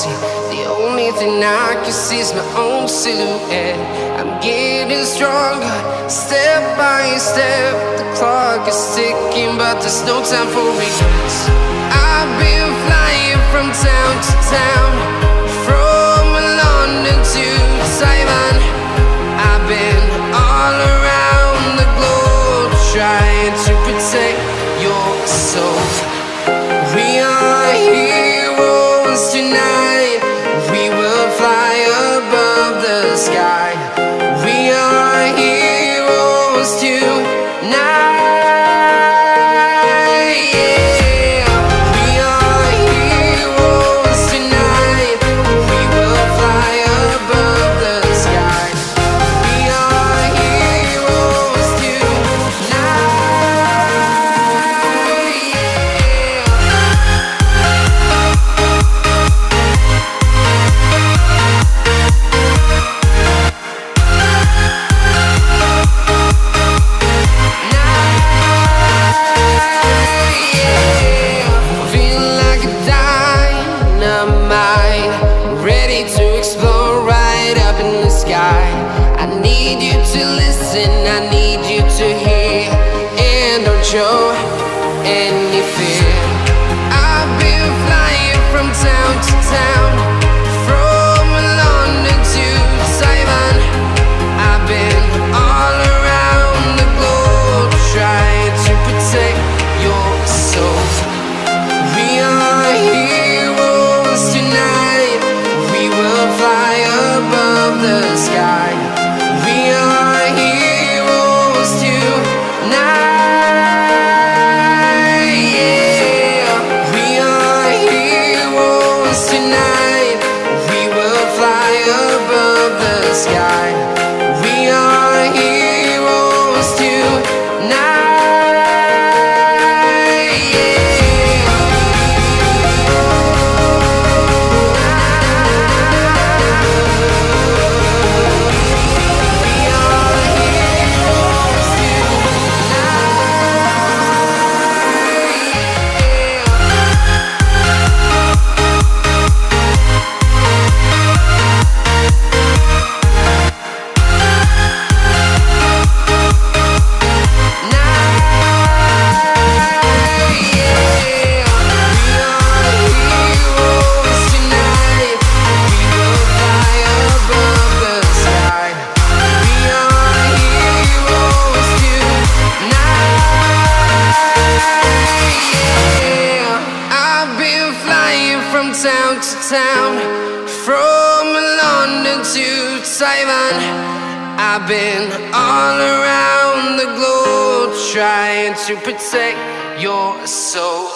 empty. The only thing I can see is my own silhouette. I'm getting stronger, step by step. The clock is ticking, but there's no time for regrets. I've been flying from town to town, from London to Taiwan. I've been all around the globe, trying to protect your soul. We are heroes tonight. We will fly above the sky. We are heroes tonight. Yeah. We are heroes tonight. We will fly above the sky. We are heroes tonight. I need you to listen, I need you to hear, and don't show any fear. I've been flying from town to town, from London to Taiwan. I've been all around the globe, trying to protect your soul. We are heroes tonight. We will fly above the sky. We are heroes tonight. Yeah. We are heroes tonight. We will fly above the sky. We are heroes tonight. From town to town, from London to Taiwan. I've been all around the globe, trying to protect your soul.